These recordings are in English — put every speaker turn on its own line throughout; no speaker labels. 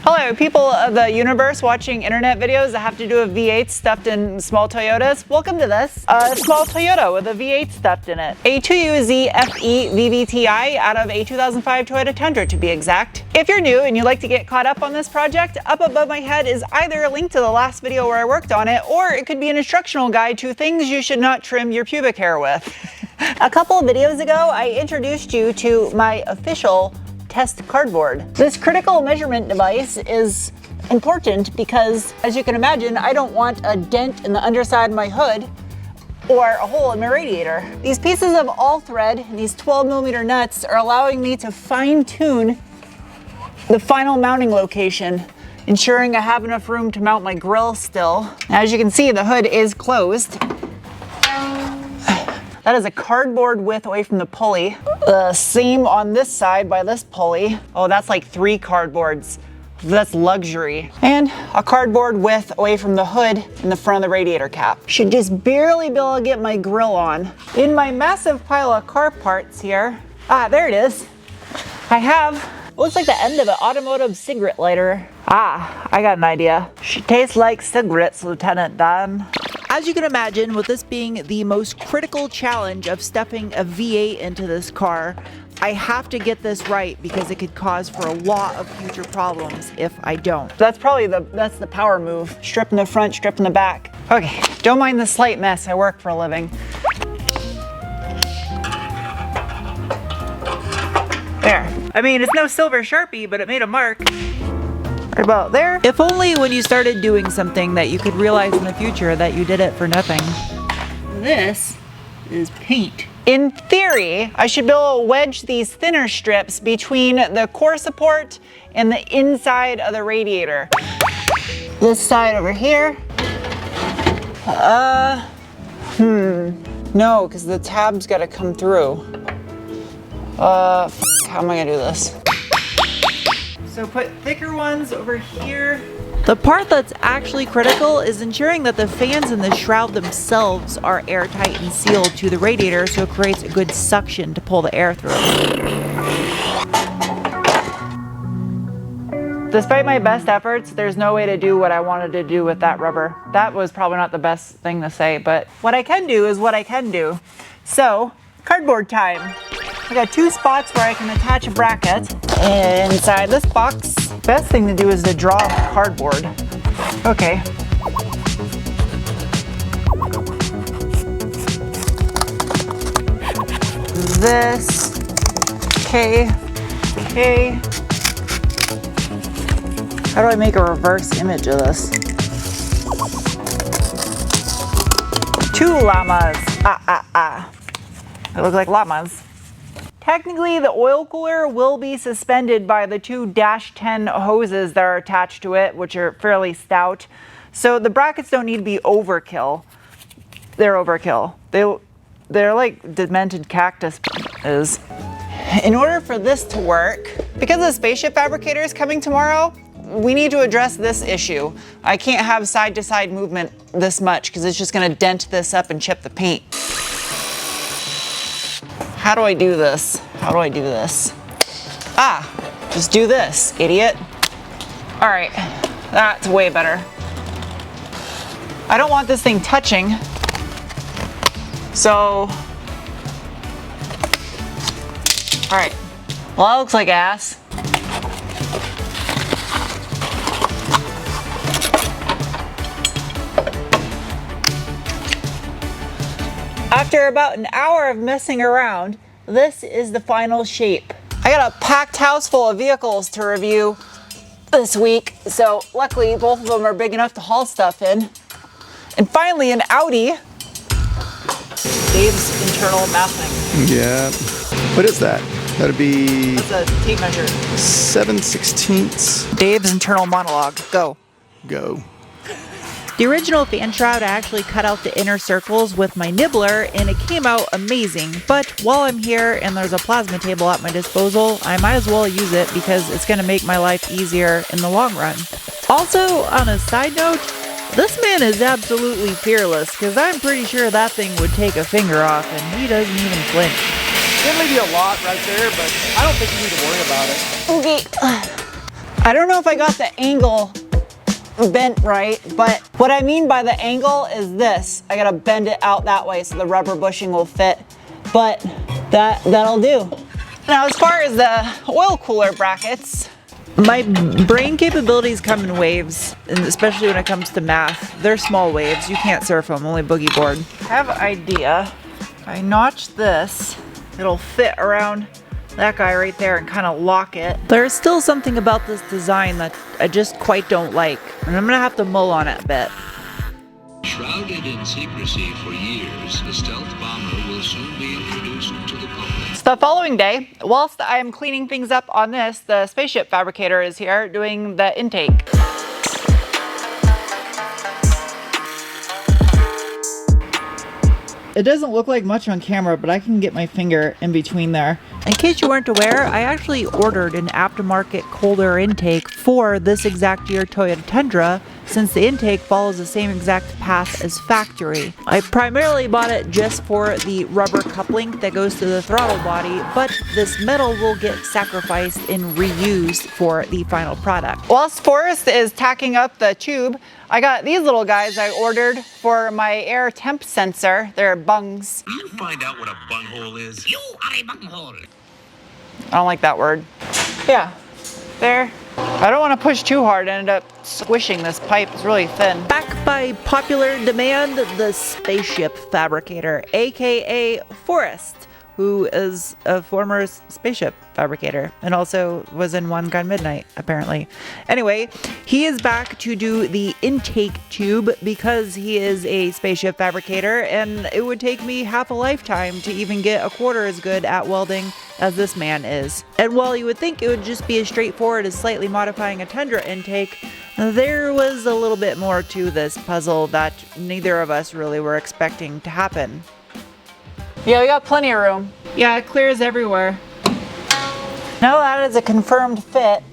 Hello, people of the universe watching internet videos that have to do with V8 stuffed in small Toyotas. Welcome to this. A small Toyota with a V8 stuffed in it. A 2UZ FE VVTi out of a 2005 Toyota Tundra to be exact. If you're new and you'd like to get caught up on this project, up above my head is either a link to the last video where I worked on it, or it could be an instructional guide to things you should not trim your pubic hair with. A couple of videos ago, I introduced you to my official test cardboard. This critical measurement device is important because, as you can imagine, I don't want a dent in the underside of my hood or a hole in my radiator. These pieces of all thread and these 12mm nuts are allowing me to fine-tune the final mounting location, ensuring I have enough room to mount my grill still. As you can see, the hood is closed. That is a cardboard width away from the pulley. The seam on this side by this pulley, oh, that's like 3 cardboards. That's luxury. And a cardboard width away from the hood in the front of the radiator cap. Should just barely be able to get my grill on. In my massive pile of car parts here, there it is. I have, looks like the end of an automotive cigarette lighter. I got an idea. She tastes like cigarettes, Lieutenant Dan. As you can imagine, with this being the most critical challenge of stuffing a V8 into this car, I have to get this right because it could cause for a lot of future problems if I don't. That's probably that's the power move. Strip in the front, strip in the back. Okay, don't mind the slight mess. I work for a living. There. I mean, it's no silver Sharpie, but it made a mark. Right about there. If only when you started doing something that you could realize in the future that you did it for nothing. This is paint. In theory, I should be able to wedge these thinner strips between the core support and the inside of the radiator. This side over here. No, because the tab's gotta come through. How am I gonna do this? So put thicker ones over here. The part that's actually critical is ensuring that the fans in the shroud themselves are airtight and sealed to the radiator so it creates a good suction to pull the air through. Despite my best efforts, there's no way to do what I wanted to do with that rubber. That was probably not the best thing to say, but what I can do is what I can do. So, cardboard time. I got 2 spots where I can attach a bracket. Inside this box, best thing to do is to draw cardboard. Okay. This. Okay. How do I make a reverse image of this? 2 llamas. They look like llamas. Technically, the oil cooler will be suspended by the 2 -10 hoses that are attached to it, which are fairly stout. So the brackets don't need to be overkill. They're overkill. They're like demented cactus is. In order for this to work, because the spaceship fabricator is coming tomorrow, we need to address this issue. I can't have side-to-side movement this much because it's just gonna dent this up and chip the paint. How do I do this? How do I do this? Just do this, idiot. All right, that's way better. I don't want this thing touching. So, all right. Well, that looks like ass. After about an hour of messing around, this is the final shape. I got a packed house full of vehicles to review this week, so luckily both of them are big enough to haul stuff in. And finally, an Audi. Dave's internal mathing.
Yeah. What is that? That'd be...
That's a tape measure.
7/16.
Dave's internal monologue. Go.
Go.
The original fan shroud, I actually cut out the inner circles with my nibbler and it came out amazing. But while I'm here and there's a plasma table at my disposal, I might as well use it because it's going to make my life easier in the long run. Also, on a side note, this man is absolutely fearless because I'm pretty sure that thing would take a finger off and he doesn't even flinch.
There may be a lot right there, but I don't think you need to worry about it.
Okay. I don't know if I got the angle bent right, but what I mean by the angle is this. I gotta bend it out that way so the rubber bushing will fit, but that'll do. Now, as far as the oil cooler brackets, my brain capabilities come in waves, and especially when it comes to math. They're small waves, you can't surf them, only boogie board. I have an idea. If I notch this, it'll fit around that guy right there and kind of lock it. There's still something about this design that I just quite don't like, and I'm gonna have to mull on it a bit.
Shrouded in secrecy for years, the stealth bomber will soon be introduced to the public.
So the following day, whilst I am cleaning things up on this, the spaceship fabricator is here doing the intake. It doesn't look like much on camera, but I can get my finger in between there. In case you weren't aware, I actually ordered an aftermarket cold air intake for this exact year Toyota Tundra, since the intake follows the same exact path as factory. I primarily bought it just for the rubber coupling that goes to the throttle body, but this metal will get sacrificed and reused for the final product. Whilst Forrest is tacking up the tube, I got these little guys I ordered for my air temp sensor. They're bungs.
You find out what a bunghole is? You are a bunghole.
I don't like that word. Yeah, there. I don't want to push too hard and end up squishing this pipe. It's really thin. Back by popular demand, the spaceship fabricator, aka Forrest, who is a former spaceship fabricator and also was in One Gun Midnight, apparently. Anyway, he is back to do the intake tube because he is a spaceship fabricator, and it would take me half a lifetime to even get a quarter as good at welding as this man is. And while you would think it would just be as straightforward as slightly modifying a Tundra intake, there was a little bit more to this puzzle that neither of us really were expecting to happen. Yeah, we got plenty of room. Yeah, it clears everywhere. Now that is a confirmed fit,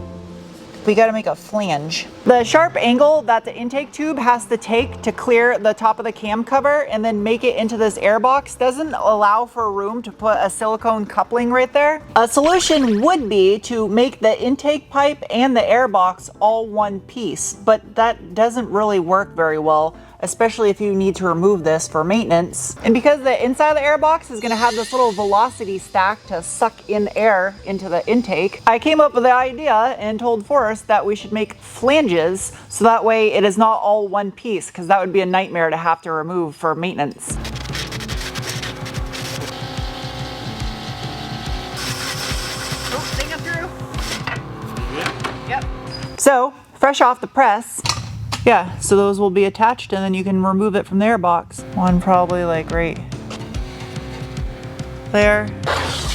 we gotta make a flange. The sharp angle that the intake tube has to take to clear the top of the cam cover and then make it into this airbox doesn't allow for room to put a silicone coupling right there. A solution would be to make the intake pipe and the airbox all one piece, but that doesn't really work very well, especially if you need to remove this for maintenance. And because the inside of the airbox is gonna have this little velocity stack to suck in air into the intake, I came up with the idea and told Forrest that we should make flanges so that way it is not all one piece, because that would be a nightmare to have to remove for maintenance. Oh, think it through. Yep. So, fresh off the press, yeah, so those will be attached and then you can remove it from the airbox. One probably like right there.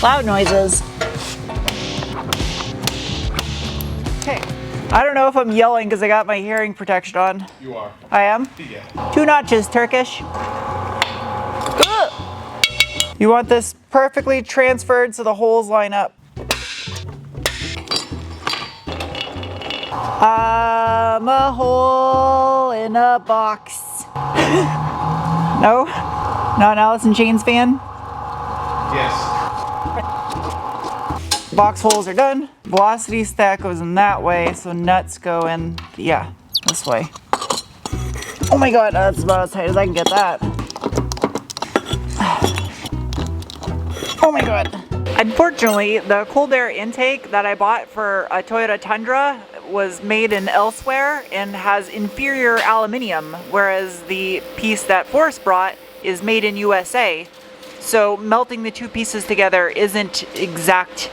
Loud noises. Okay. I don't know if I'm yelling because I got my hearing protection on.
You are.
I am?
Yeah.
2 notches, Turkish. Ugh. You want this perfectly transferred so the holes line up. I'm a hole in a box. No? Not an Alice in Chains fan?
Yes.
Box holes are done. Velocity stack goes in that way, so nuts go in, yeah, this way. Oh my god, that's about as tight as I can get that. Oh my god. Unfortunately, the cold air intake that I bought for a Toyota Tundra was made in elsewhere and has inferior aluminium, whereas the piece that Forrest brought is made in USA. So melting the two pieces together isn't exact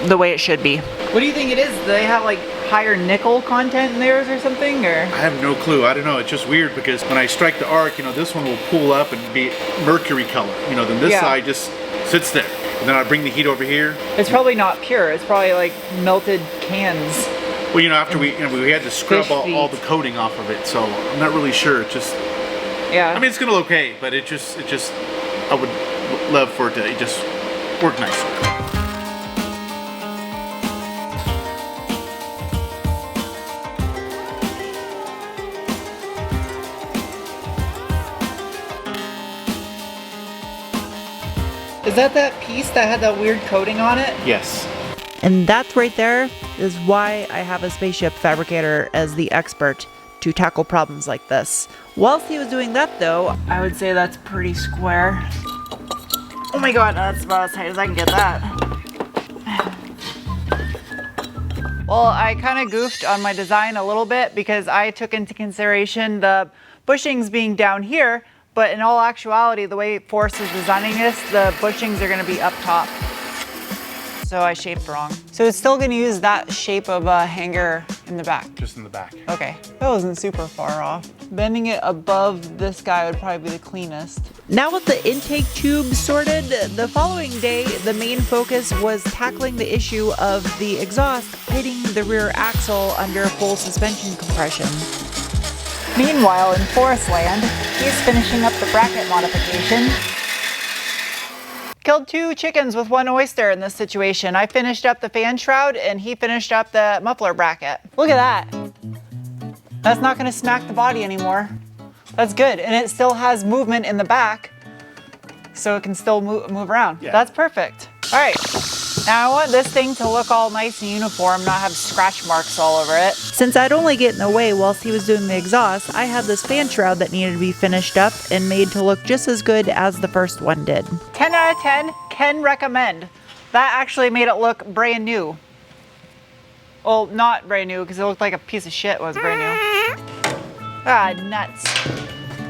the way it should be. What do you think it is? Do they have like higher nickel content in theirs or something, or?
I have no clue. I don't know. It's just weird because when I strike the arc, you know, this one will pull up and be mercury color. You know, then this side just sits there. And then I bring the heat over here.
It's probably not pure. It's probably like melted cans.
Well, you know, after we had to scrub all the coating off of it, so I'm not really sure. It just,
yeah.
I mean, it's gonna look okay, but it just, I would love for it to just work nicer.
Is that piece that had that weird coating on it?
Yes.
And that right there is why I have a spaceship fabricator as the expert to tackle problems like this. Whilst he was doing that though, I would say that's pretty square. Oh my god, that's about as tight as I can get that. Well, I kind of goofed on my design a little bit because I took into consideration the bushings being down here, but in all actuality, the way Forrest is designing this, the bushings are going to be up top. So I shaped wrong. So it's still going to use that shape of a hanger in the back.
Just in the back.
Okay, that wasn't super far off. Bending it above this guy would probably be the cleanest. Now with the intake tube sorted, the following day, the main focus was tackling the issue of the exhaust hitting the rear axle under full suspension compression.
Meanwhile, in Forest Land, he's finishing up the bracket modification. Killed 2 chickens with 1 oyster in this situation. I finished up the fan shroud and he finished up the muffler bracket. Look at that. That's not gonna smack the body anymore. That's good, and it still has movement in the back, so it can still move around. Yeah. That's perfect. All right, now I want this thing to look all nice and uniform, not have scratch marks all over it.
Since I'd only get in the way whilst he was doing the exhaust, I had this fan shroud that needed to be finished up and made to look just as good as the first one did.
10 out of 10, can recommend. That actually made it look brand new. Well, not brand new, because it looked like a piece of shit was brand new. Ah, nuts.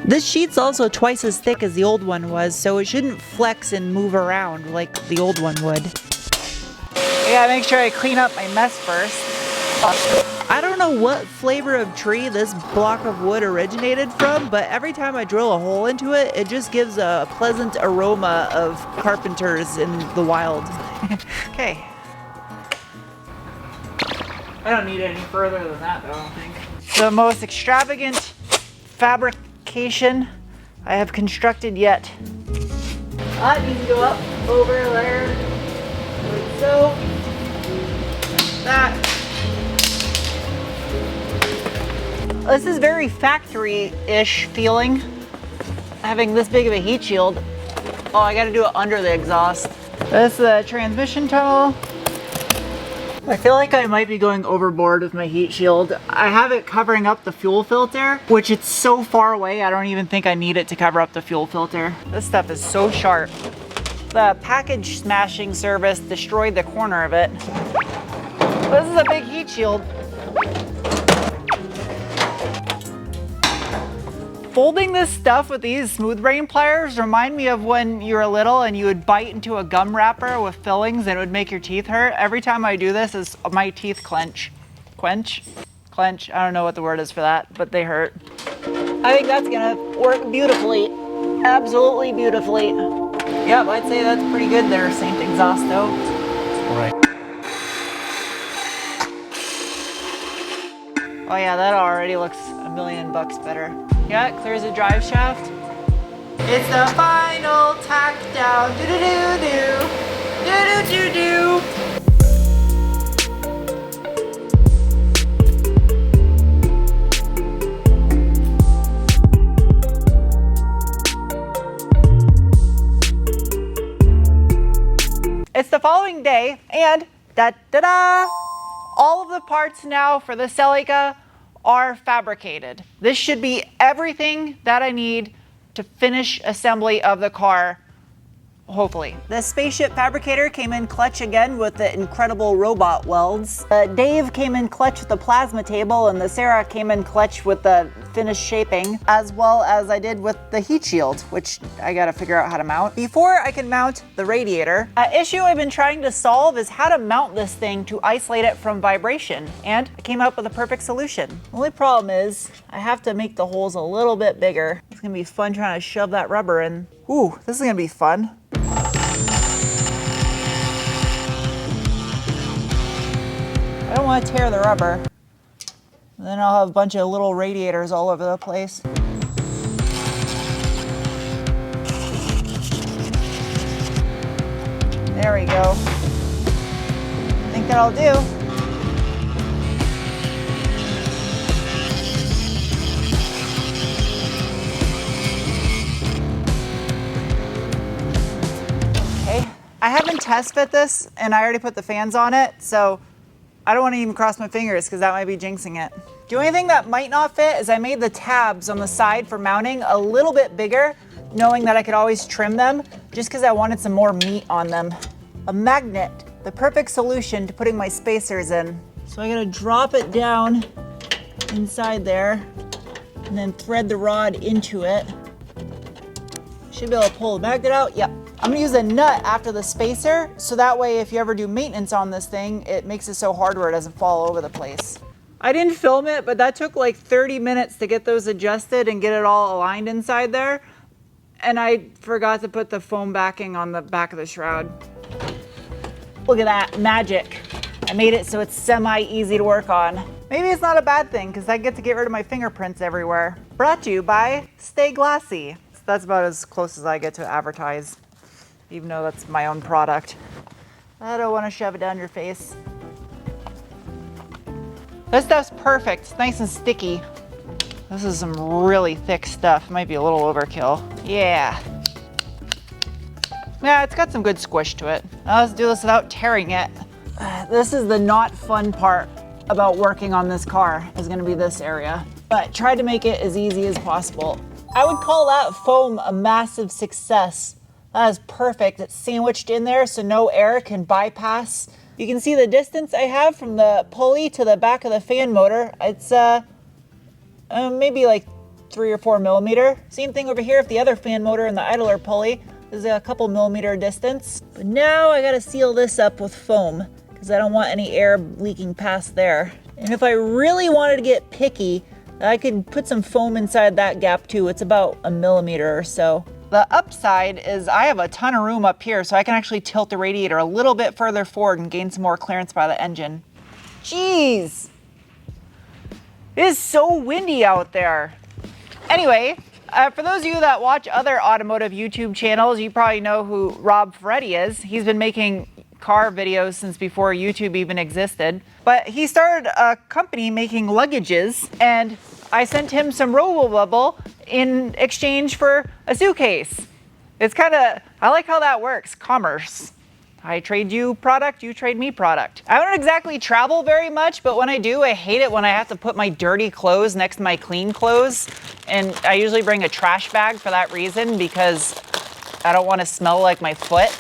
This sheet's also twice as thick as the old one was, so it shouldn't flex and move around like the old one would.
I gotta make sure I clean up my mess first.
I don't know what flavor of tree this block of wood originated from, but every time I drill a hole into it, it just gives a pleasant aroma of carpenters in the wild.
Okay. I don't need it any further than that, though, I don't think. The most extravagant fabrication I have constructed yet. That needs to go up over there, like so. That. This is very factory-ish feeling, having this big of a heat shield. Oh, I gotta do it under the exhaust. This is the transmission tunnel. I feel like I might be going overboard with my heat shield. I have it covering up the fuel filter, which it's so far away, I don't even think I need it to cover up the fuel filter. This stuff is so sharp. The package smashing service destroyed the corner of it. This is a big heat shield. Folding this stuff with these smooth brain pliers remind me of when you were little and you would bite into a gum wrapper with fillings and it would make your teeth hurt. Every time I do this, my teeth clench. Clench? Clench? I don't know what the word is for that, but they hurt. I think that's gonna work beautifully. Absolutely beautifully. Yep, I'd say that's pretty good there, Saint Exhausto.
All right.
Oh yeah, that already looks $1,000,000 better. Yeah, it clears the drive shaft. It's the final tack down. Do-do-do-do. Do-do-do-do. It's the following day, and da-da-da! All of the parts now for the Celica are fabricated. This should be everything that I need to finish assembly of the car, hopefully. The spaceship fabricator came in clutch again with the incredible robot welds. Dave came in clutch with the plasma table, and the Sarah came in clutch with the finished shaping, as well as I did with the heat shield, which I gotta figure out how to mount before I can mount the radiator. An issue I've been trying to solve is how to mount this thing to isolate it from vibration, and I came up with a perfect solution. The only problem is I have to make the holes a little bit bigger. It's gonna be fun trying to shove that rubber in. Ooh, this is gonna be fun. I don't want to tear the rubber. Then I'll have a bunch of little radiators all over the place. There we go. I think that'll do. Okay. I haven't test fit this, and I already put the fans on it, so I don't want to even cross my fingers because that might be jinxing it. The only thing that might not fit is I made the tabs on the side for mounting a little bit bigger, knowing that I could always trim them, just because I wanted some more meat on them. A magnet, the perfect solution to putting my spacers in. So I'm gonna drop it down inside there, and then thread the rod into it. Should be able to pull the magnet out. Yep. I'm gonna use a nut after the spacer, so that way if you ever do maintenance on this thing, it makes it so hard where it doesn't fall over the place. I didn't film it, but that took like 30 minutes to get those adjusted and get it all aligned inside there. And I forgot to put the foam backing on the back of the shroud. Look at that, magic. I made it so it's semi-easy to work on. Maybe it's not a bad thing, because I get to get rid of my fingerprints everywhere. Brought to you by Stay Glassy. That's about as close as I get to advertise, even though that's my own product. I don't want to shove it down your face. This stuff's perfect. It's nice and sticky. This is some really thick stuff. Might be a little overkill. Yeah. Yeah, it's got some good squish to it. Now let's do this without tearing it. This is the not fun part about working on this car, is gonna be this area. But try to make it as easy as possible. I would call that foam a massive success. That is perfect. It's sandwiched in there so no air can bypass. You can see the distance I have from the pulley to the back of the fan motor. It's maybe like 3 or 4 millimeter. Same thing over here if the other fan motor and the idler pulley is a couple millimeter distance. But now I gotta seal this up with foam because I don't want any air leaking past there. And if I really wanted to get picky, I could put some foam inside that gap too. It's about a millimeter or so. The upside is I have a ton of room up here, so I can actually tilt the radiator a little bit further forward and gain some more clearance by the engine. Jeez, it is so windy out there. Anyway, for those of you that watch other automotive YouTube channels, you probably know who Rob Ferretti is. He's been making car videos since before YouTube even existed. But he started a company making luggages, and I sent him some Robo-Bubble in exchange for a suitcase. It's kind of, I like how that works, commerce. I trade you product, you trade me product. I don't exactly travel very much, but when I do, I hate it when I have to put my dirty clothes next to my clean clothes. And I usually bring a trash bag for that reason, because I don't want to smell like my foot.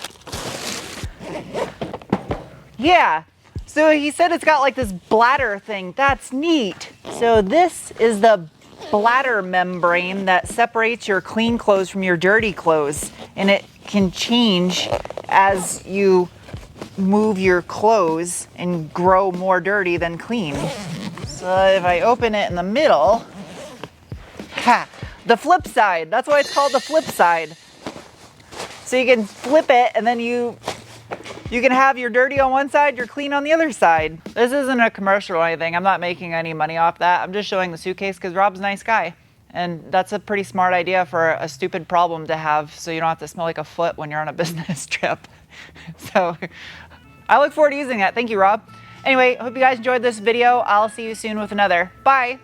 Yeah, so he said it's got like this bladder thing. That's neat. So this is the bladder membrane that separates your clean clothes from your dirty clothes. And it can change as you move your clothes and grow more dirty than clean. So if I open it in the middle, the flip side. That's why it's called the flip side. So you can flip it and then you can have your dirty on one side, your clean on the other side. This isn't a commercial or anything. I'm not making any money off that. I'm just showing the suitcase because Rob's a nice guy. And that's a pretty smart idea for a stupid problem to have, so you don't have to smell like a foot when you're on a business trip. So I look forward to using that. Thank you, Rob. Anyway, hope you guys enjoyed this video. I'll see you soon with another. Bye.